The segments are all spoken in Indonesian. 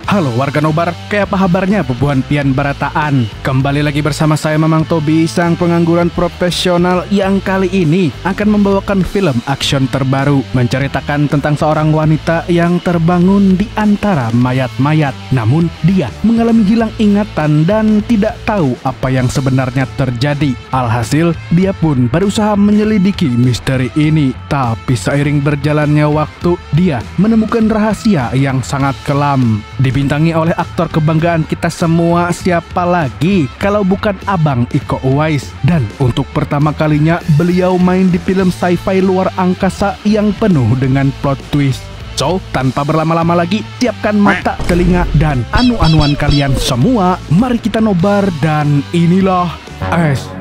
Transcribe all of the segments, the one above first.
Halo warga nobar, kayak apa kabarnya bebuan pian barataan? Kembali lagi bersama saya Mamang Tobi, sang pengangguran profesional yang kali ini akan membawakan film action terbaru menceritakan tentang seorang wanita yang terbangun di antara mayat-mayat. Namun dia mengalami hilang ingatan dan tidak tahu apa yang sebenarnya terjadi. Alhasil dia pun berusaha menyelidiki misteri ini. Tapi seiring berjalannya waktu, dia menemukan rahasia yang sangat kelam. Dibintangi oleh aktor kebanggaan kita semua, siapa lagi kalau bukan Abang Iko Uwais. Dan untuk pertama kalinya beliau main di film sci-fi luar angkasa yang penuh dengan plot twist. So, tanpa berlama-lama lagi, siapkan mata, telinga, dan anu-anuan kalian semua. Mari kita nobar dan inilah AS.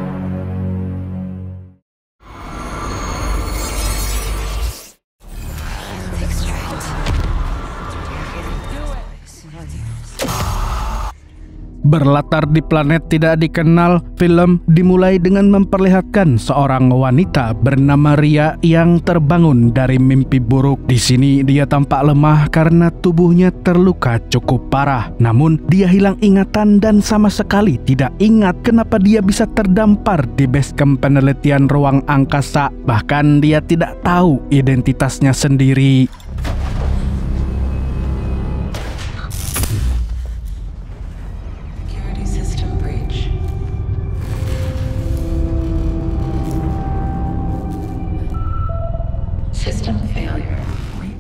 Berlatar di planet tidak dikenal, film dimulai dengan memperlihatkan seorang wanita bernama Ria yang terbangun dari mimpi buruk. Di sini dia tampak lemah karena tubuhnya terluka cukup parah. Namun dia hilang ingatan dan sama sekali tidak ingat kenapa dia bisa terdampar di basecamp penelitian ruang angkasa. Bahkan dia tidak tahu identitasnya sendiri.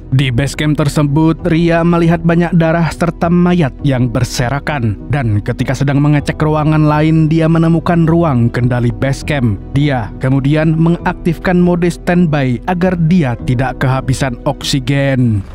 Di basecamp tersebut, Ria melihat banyak darah serta mayat yang berserakan. Dan ketika sedang mengecek ruangan lain, dia menemukan ruang kendali basecamp. Dia kemudian mengaktifkan mode standby agar dia tidak kehabisan oksigen.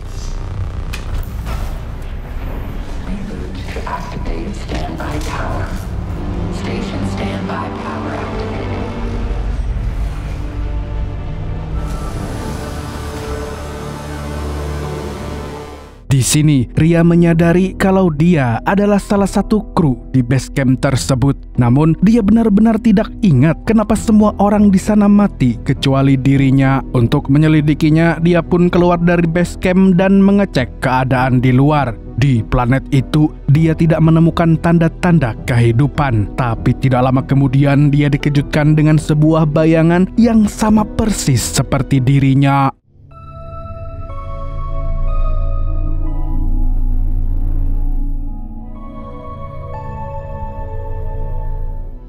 Di sini, Ria menyadari kalau dia adalah salah satu kru di basecamp tersebut. Namun, dia benar-benar tidak ingat kenapa semua orang di sana mati kecuali dirinya. Untuk menyelidikinya, dia pun keluar dari basecamp dan mengecek keadaan di luar. Di planet itu, dia tidak menemukan tanda-tanda kehidupan. Tapi tidak lama kemudian, dia dikejutkan dengan sebuah bayangan yang sama persis seperti dirinya.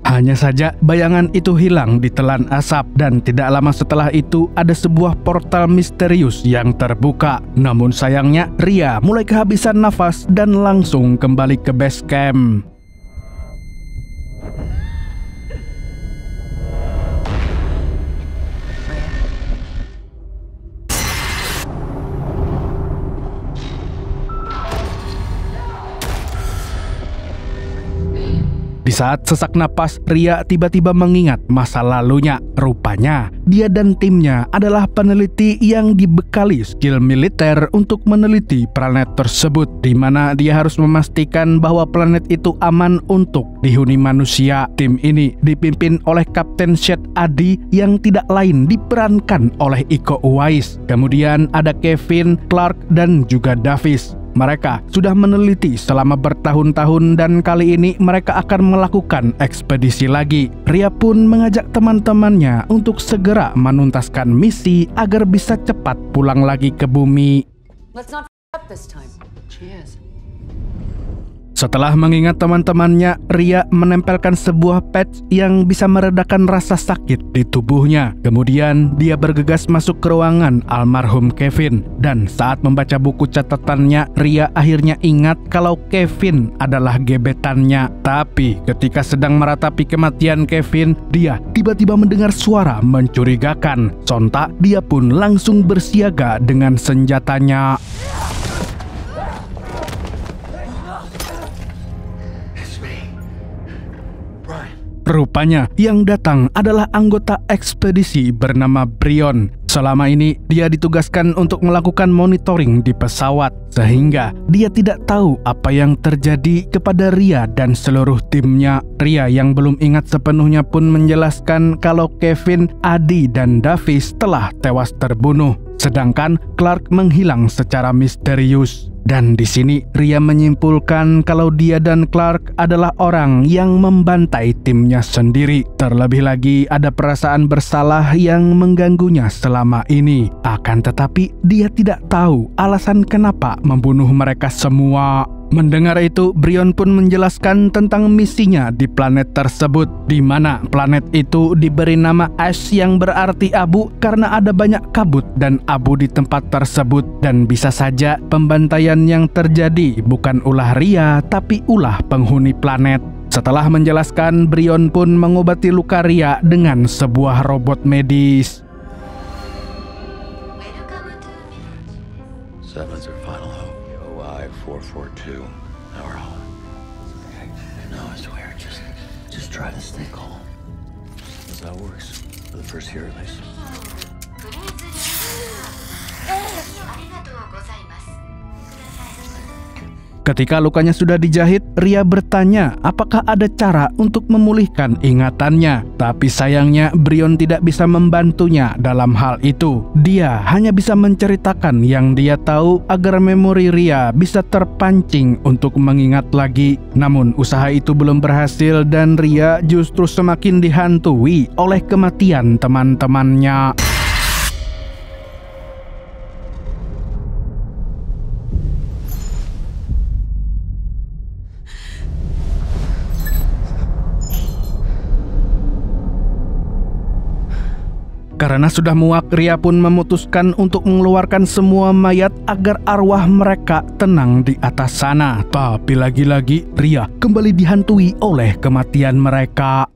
Hanya saja bayangan itu hilang ditelan asap dan tidak lama setelah itu ada sebuah portal misterius yang terbuka. Namun sayangnya Ria mulai kehabisan nafas dan langsung kembali ke base camp. Di saat sesak napas, Ria tiba-tiba mengingat masa lalunya. Rupanya, dia dan timnya adalah peneliti yang dibekali skill militer untuk meneliti planet tersebut, di mana dia harus memastikan bahwa planet itu aman untuk dihuni manusia. Tim ini dipimpin oleh Kapten Shed Adi yang tidak lain diperankan oleh Iko Uwais. Kemudian ada Kevin, Clark, dan juga Davis. Mereka sudah meneliti selama bertahun-tahun dan kali ini mereka akan melakukan ekspedisi lagi. Ria pun mengajak teman-temannya untuk segera menuntaskan misi agar bisa cepat pulang lagi ke bumi. Let's not f up this time. Cheers. Setelah mengingat teman-temannya, Ria menempelkan sebuah patch yang bisa meredakan rasa sakit di tubuhnya. Kemudian dia bergegas masuk ke ruangan almarhum Kevin. Dan saat membaca buku catatannya, Ria akhirnya ingat kalau Kevin adalah gebetannya. Tapi ketika sedang meratapi kematian Kevin, dia tiba-tiba mendengar suara mencurigakan. Sontak dia pun langsung bersiaga dengan senjatanya. Rupanya yang datang adalah anggota ekspedisi bernama Brion. Selama ini dia ditugaskan untuk melakukan monitoring di pesawat, sehingga dia tidak tahu apa yang terjadi kepada Ria dan seluruh timnya. Ria yang belum ingat sepenuhnya pun menjelaskan kalau Kevin, Adi, dan Davis telah tewas terbunuh. sedangkan Clark menghilang secara misterius. Dan di sini Ria menyimpulkan kalau dia dan Clark adalah orang yang membantai timnya sendiri. Terlebih lagi ada perasaan bersalah yang mengganggunya selama ini. Akan tetapi dia tidak tahu alasan kenapa membunuh mereka semua. Mendengar itu, Brion pun menjelaskan tentang misinya di planet tersebut, di mana planet itu diberi nama Ash yang berarti abu karena ada banyak kabut dan abu di tempat tersebut. Dan bisa saja pembantaian yang terjadi bukan ulah Ria, tapi ulah penghuni planet. Setelah menjelaskan, Brion pun mengobati luka Ria dengan sebuah robot medis. Seven's our final hope. OI 442. Now we're home. Okay. No, I swear, just try to stay calm. That's how it works. For the first year at least. Ketika lukanya sudah dijahit, Ria bertanya apakah ada cara untuk memulihkan ingatannya. Tapi sayangnya Brion tidak bisa membantunya dalam hal itu. Dia hanya bisa menceritakan yang dia tahu agar memori Ria bisa terpancing untuk mengingat lagi. Namun usaha itu belum berhasil dan Ria justru semakin dihantui oleh kematian teman-temannya. Karena sudah muak, Ria pun memutuskan untuk mengeluarkan semua mayat agar arwah mereka tenang di atas sana. Tapi lagi-lagi Ria kembali dihantui oleh kematian mereka.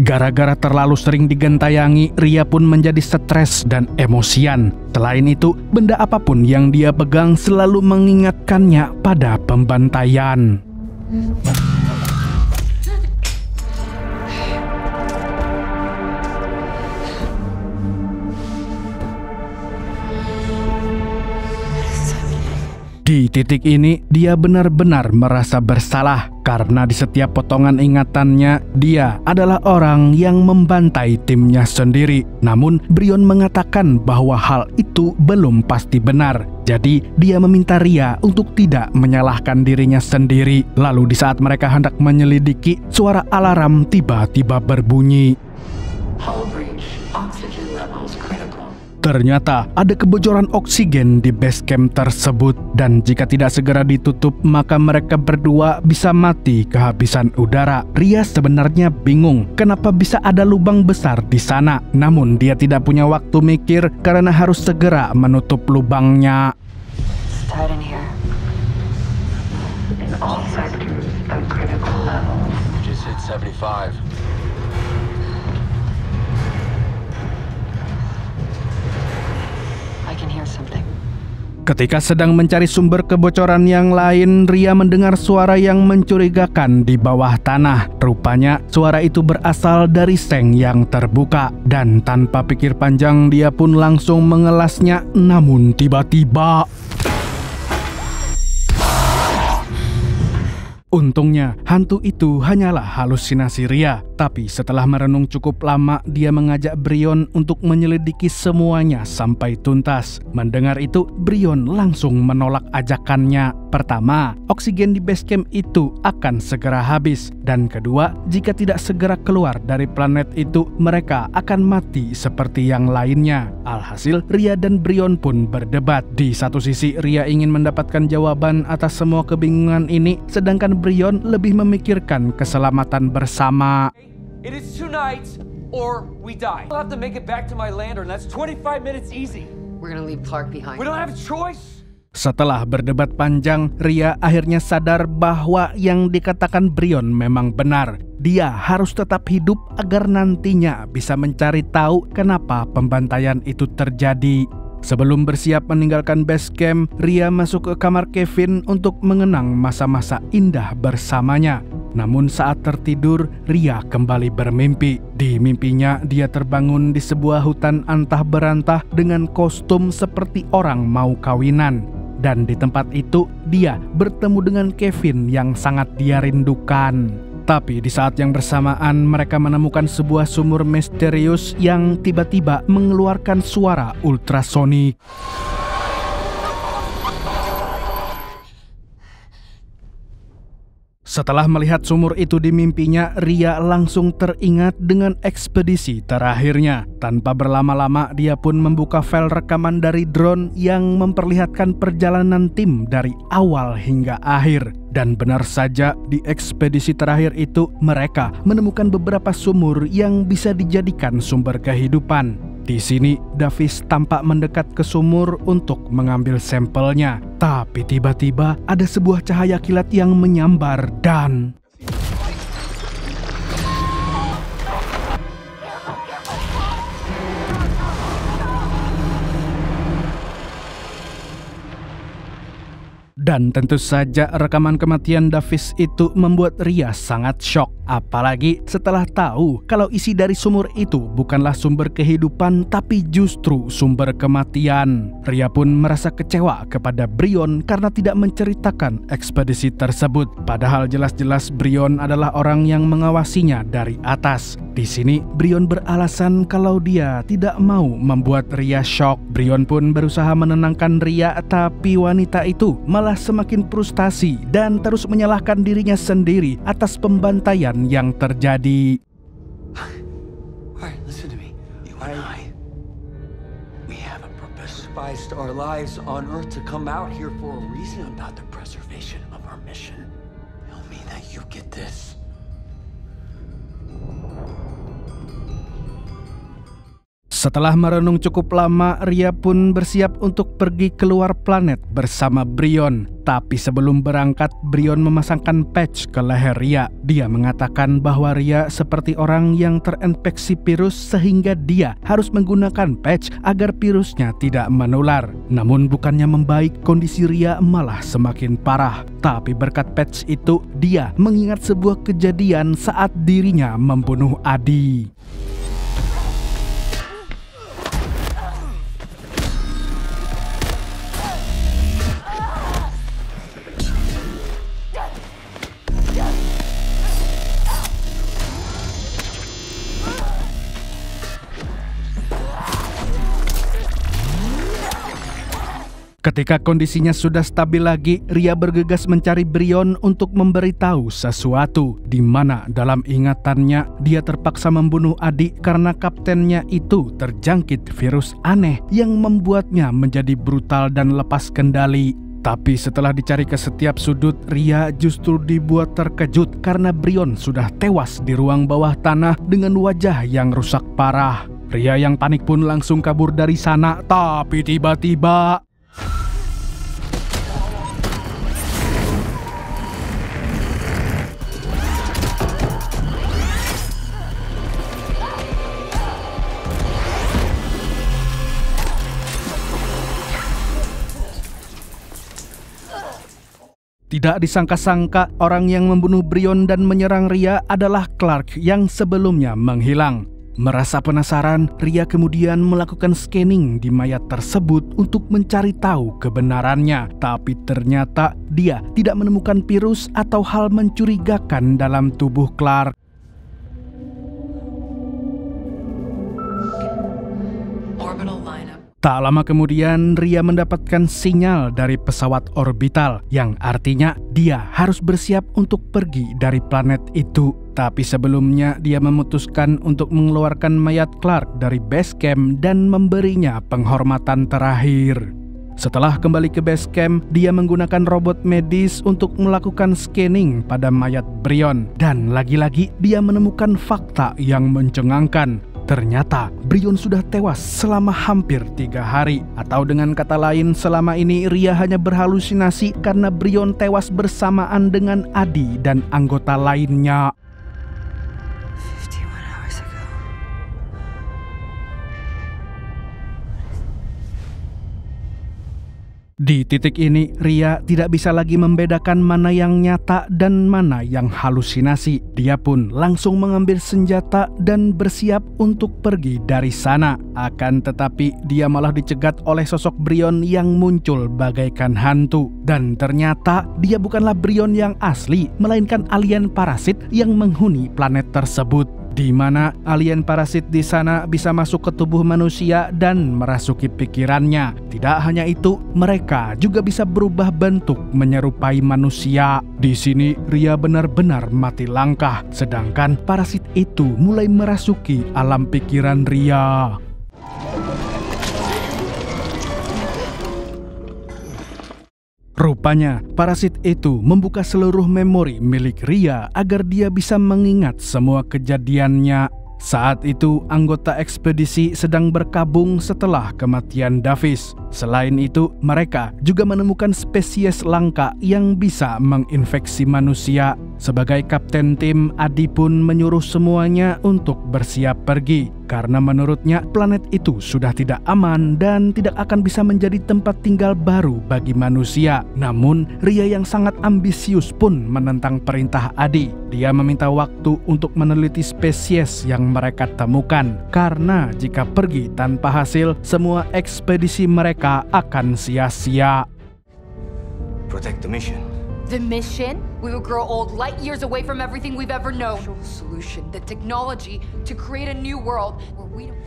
Gara-gara terlalu sering digentayangi, Ria pun menjadi stres dan emosian. Selain itu, benda apapun yang dia pegang selalu mengingatkannya pada pembantaian. Di titik ini, dia benar-benar merasa bersalah karena di setiap potongan ingatannya, dia adalah orang yang membantai timnya sendiri. Namun, Brion mengatakan bahwa hal itu belum pasti benar. Jadi, dia meminta Ria untuk tidak menyalahkan dirinya sendiri. Lalu di saat mereka hendak menyelidiki, suara alarm tiba-tiba berbunyi. Hull breach. Oxygen levels critical. Ternyata ada kebocoran oksigen di base camp tersebut dan jika tidak segera ditutup maka mereka berdua bisa mati kehabisan udara. Ria sebenarnya bingung kenapa bisa ada lubang besar di sana. Namun dia tidak punya waktu mikir karena harus segera menutup lubangnya. It's tight in here. In all sectors, the critical level. Just hit 75. I can hear something. Ketika sedang mencari sumber kebocoran yang lain, Ria mendengar suara yang mencurigakan di bawah tanah. Rupanya suara itu berasal dari seng yang terbuka. Dan tanpa pikir panjang dia pun langsung mengelasnya. Namun tiba-tiba untungnya, hantu itu hanyalah halusinasi Ria. Tapi setelah merenung cukup lama, dia mengajak Brion untuk menyelidiki semuanya sampai tuntas. Mendengar itu, Brion langsung menolak ajakannya. Pertama, oksigen di base camp itu akan segera habis. Dan kedua, jika tidak segera keluar dari planet itu, mereka akan mati seperti yang lainnya. Alhasil, Ria dan Brion pun berdebat. Di satu sisi, Ria ingin mendapatkan jawaban atas semua kebingungan ini, sedangkan Brion lebih memikirkan keselamatan bersama. It is 2 nights or we die. I'll have to make it back to my lander and that's 25 minutes easy. We're gonna leave Clark behind. We don't have a choice. Setelah berdebat panjang, Ria akhirnya sadar bahwa yang dikatakan Brion memang benar. Dia harus tetap hidup agar nantinya bisa mencari tahu kenapa pembantaian itu terjadi. Sebelum bersiap meninggalkan base camp, Ria masuk ke kamar Kevin untuk mengenang masa-masa indah bersamanya. Namun saat tertidur, Ria kembali bermimpi. Di mimpinya, dia terbangun di sebuah hutan antah berantah dengan kostum seperti orang mau kawinan. Dan di tempat itu, dia bertemu dengan Kevin yang sangat dia rindukan. Tapi di saat yang bersamaan mereka menemukan sebuah sumur misterius yang tiba-tiba mengeluarkan suara ultrasonik. Setelah melihat sumur itu di mimpinya, Ria langsung teringat dengan ekspedisi terakhirnya. Tanpa berlama-lama, dia pun membuka file rekaman dari drone yang memperlihatkan perjalanan tim dari awal hingga akhir. Dan benar saja, di ekspedisi terakhir itu mereka menemukan beberapa sumur yang bisa dijadikan sumber kehidupan. Di sini, Davis tampak mendekat ke sumur untuk mengambil sampelnya. Tapi tiba-tiba ada sebuah cahaya kilat yang menyambar dan... Dan tentu saja rekaman kematian Davis itu membuat Ria sangat shock. Apalagi setelah tahu kalau isi dari sumur itu bukanlah sumber kehidupan tapi justru sumber kematian. Ria pun merasa kecewa kepada Brion karena tidak menceritakan ekspedisi tersebut. Padahal jelas-jelas Brion adalah orang yang mengawasinya dari atas. Di sini Brion beralasan kalau dia tidak mau membuat Ria shock. Brion pun berusaha menenangkan Ria, tapi wanita itu malah semakin frustasi dan terus menyalahkan dirinya sendiri atas pembantaian yang terjadi. Alright, listen to me. You and I, we have a purpose. Sacrificed our lives on Earth to come out here for a reason. About the preservation of our mission. Tell me that you get this. Setelah merenung cukup lama, Ria pun bersiap untuk pergi keluar planet bersama Brion. Tapi sebelum berangkat, Brion memasangkan patch ke leher Ria. Dia mengatakan bahwa Ria seperti orang yang terinfeksi virus sehingga dia harus menggunakan patch agar virusnya tidak menular. Namun bukannya membaik, kondisi Ria malah semakin parah. Tapi berkat patch itu, dia mengingat sebuah kejadian saat dirinya membunuh Adi. Ketika kondisinya sudah stabil lagi, Ria bergegas mencari Brion untuk memberitahu sesuatu, di mana dalam ingatannya dia terpaksa membunuh Adi karena kaptennya itu terjangkit virus aneh yang membuatnya menjadi brutal dan lepas kendali. Tapi setelah dicari ke setiap sudut, Ria justru dibuat terkejut karena Brion sudah tewas di ruang bawah tanah dengan wajah yang rusak parah. Ria yang panik pun langsung kabur dari sana, tapi tiba-tiba... Tidak disangka-sangka, orang yang membunuh Brion dan menyerang Ria adalah Clark yang sebelumnya menghilang. Merasa penasaran, Ria kemudian melakukan scanning di mayat tersebut untuk mencari tahu kebenarannya. Tapi ternyata dia tidak menemukan virus atau hal mencurigakan dalam tubuh Clark. Orbital lineup. Tak lama kemudian, Ria mendapatkan sinyal dari pesawat orbital, yang artinya dia harus bersiap untuk pergi dari planet itu. Tapi sebelumnya, dia memutuskan untuk mengeluarkan mayat Clark dari base camp dan memberinya penghormatan terakhir. Setelah kembali ke base camp, dia menggunakan robot medis untuk melakukan scanning pada mayat Brion. Dan lagi-lagi, dia menemukan fakta yang mencengangkan. Ternyata Brion sudah tewas selama hampir 3 hari. Atau dengan kata lain, selama ini Ria hanya berhalusinasi karena Brion tewas bersamaan dengan Adi dan anggota lainnya. 51 hours ago. Di titik ini, Ria tidak bisa lagi membedakan mana yang nyata dan mana yang halusinasi. Dia pun langsung mengambil senjata dan bersiap untuk pergi dari sana. Akan tetapi, dia malah dicegat oleh sosok Brion yang muncul bagaikan hantu. Dan ternyata, dia bukanlah Brion yang asli, melainkan alien parasit yang menghuni planet tersebut. Di mana alien parasit di sana bisa masuk ke tubuh manusia dan merasuki pikirannya. Tidak hanya itu, mereka juga bisa berubah bentuk menyerupai manusia. Di sini Ria benar-benar mati langkah, sedangkan parasit itu mulai merasuki alam pikiran Ria. Rupanya, parasit itu membuka seluruh memori milik Ria agar dia bisa mengingat semua kejadiannya. Saat itu, anggota ekspedisi sedang berkabung setelah kematian Davis. Selain itu, mereka juga menemukan spesies langka yang bisa menginfeksi manusia. Sebagai kapten tim, Adi pun menyuruh semuanya untuk bersiap pergi. Karena menurutnya planet itu sudah tidak aman dan tidak akan bisa menjadi tempat tinggal baru bagi manusia. Namun, Ria yang sangat ambisius pun menentang perintah Adi. Dia meminta waktu untuk meneliti spesies yang mereka temukan. Karena jika pergi tanpa hasil, semua ekspedisi mereka akan sia-sia. Protect the mission. The mission? We will grow old light years away from everything we've ever known. Show the solution, the technology to create a new world where we don't...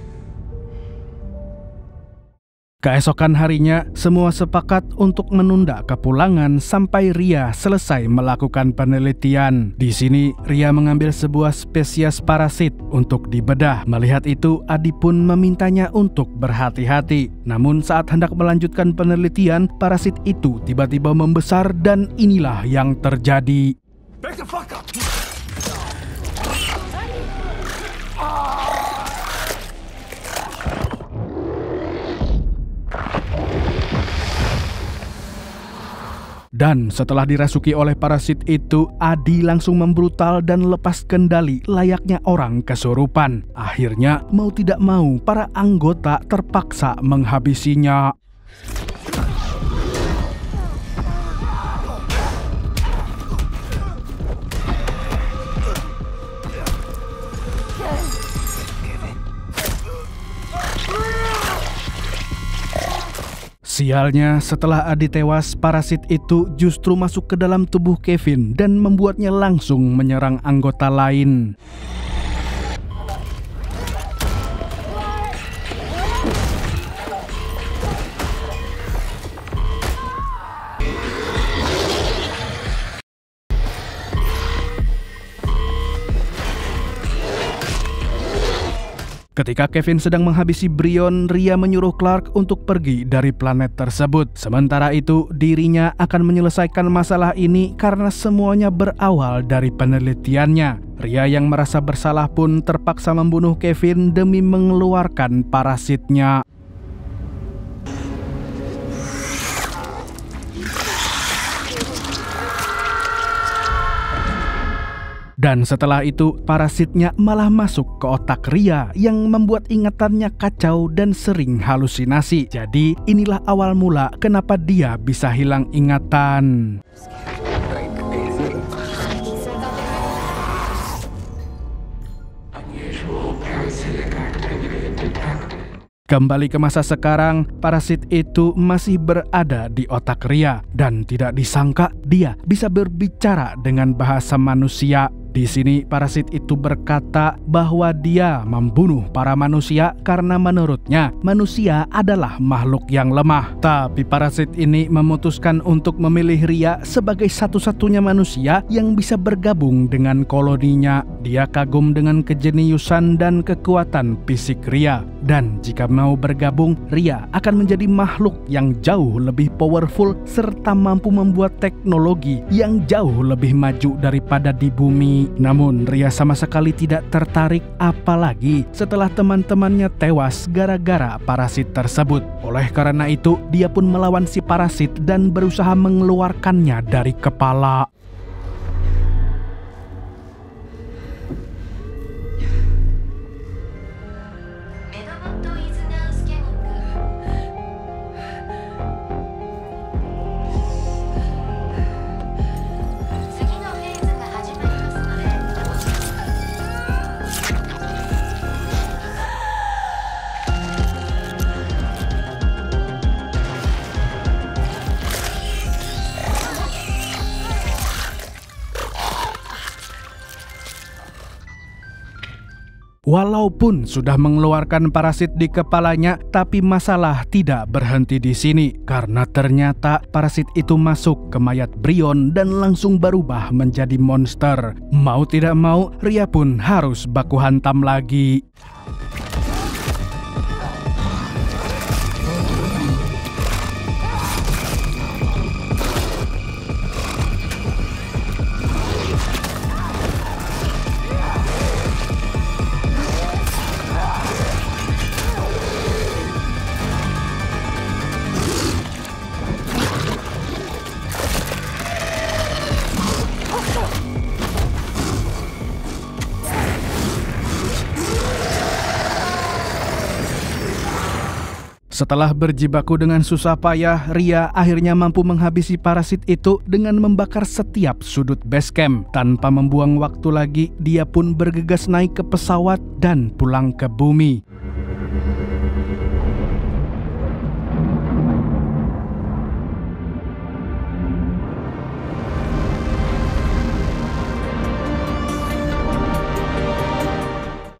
Keesokan harinya, semua sepakat untuk menunda kepulangan sampai Ria selesai melakukan penelitian. Di sini, Ria mengambil sebuah spesies parasit untuk dibedah. Melihat itu, Adi pun memintanya untuk berhati-hati. Namun saat hendak melanjutkan penelitian, parasit itu tiba-tiba membesar dan inilah yang terjadi. Back the fuck up! Dan setelah dirasuki oleh parasit itu, Adi langsung membrutal dan lepas kendali layaknya orang kesurupan. Akhirnya, mau tidak mau, para anggota terpaksa menghabisinya. Sialnya, setelah Adi tewas, parasit itu justru masuk ke dalam tubuh Kevin dan membuatnya langsung menyerang anggota lain. Ketika Kevin sedang menghabisi Brion, Ria menyuruh Clark untuk pergi dari planet tersebut. Sementara itu, dirinya akan menyelesaikan masalah ini karena semuanya berawal dari penelitiannya. Ria yang merasa bersalah pun terpaksa membunuh Kevin demi mengeluarkan parasitnya. Dan setelah itu, parasitnya malah masuk ke otak Ria yang membuat ingatannya kacau dan sering halusinasi. Jadi, inilah awal mula kenapa dia bisa hilang ingatan. Kembali ke masa sekarang, parasit itu masih berada di otak Ria dan tidak disangka dia bisa berbicara dengan bahasa manusia. Di sini parasit itu berkata bahwa dia membunuh para manusia karena menurutnya manusia adalah makhluk yang lemah. Tapi parasit ini memutuskan untuk memilih Ria sebagai satu-satunya manusia yang bisa bergabung dengan koloninya. Dia kagum dengan kejeniusan dan kekuatan fisik Ria. Dan jika mau bergabung, Ria akan menjadi makhluk yang jauh lebih powerful serta mampu membuat teknologi yang jauh lebih maju daripada di bumi. Namun Ria sama sekali tidak tertarik, apalagi setelah teman-temannya tewas gara-gara parasit tersebut. Oleh karena itu, dia pun melawan si parasit dan berusaha mengeluarkannya dari kepala. Walaupun sudah mengeluarkan parasit di kepalanya, tapi masalah tidak berhenti di sini karena ternyata parasit itu masuk ke mayat Brion dan langsung berubah menjadi monster. Mau tidak mau, Ria pun harus baku hantam lagi. Setelah berjibaku dengan susah payah, Ria akhirnya mampu menghabisi parasit itu dengan membakar setiap sudut base camp. Tanpa membuang waktu lagi, dia pun bergegas naik ke pesawat dan pulang ke bumi.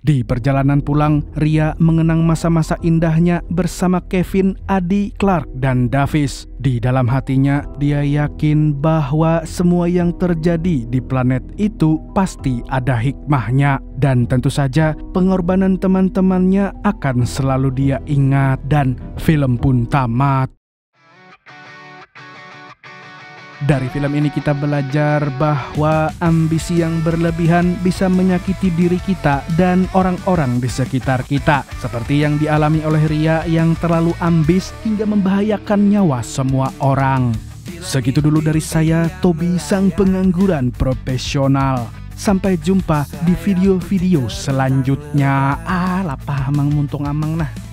Di perjalanan pulang, Ria mengenang masa-masa indahnya bersama Kevin, Adi, Clark, dan Davis. Di dalam hatinya, dia yakin bahwa semua yang terjadi di planet itu pasti ada hikmahnya. Dan tentu saja, pengorbanan teman-temannya akan selalu dia ingat dan film pun tamat. Dari film ini kita belajar bahwa ambisi yang berlebihan bisa menyakiti diri kita dan orang-orang di sekitar kita. Seperti yang dialami oleh Ria yang terlalu ambis hingga membahayakan nyawa semua orang. Segitu dulu dari saya, Tobi, sang pengangguran profesional. Sampai jumpa di video-video selanjutnya. Lapah amang muntung amang nah.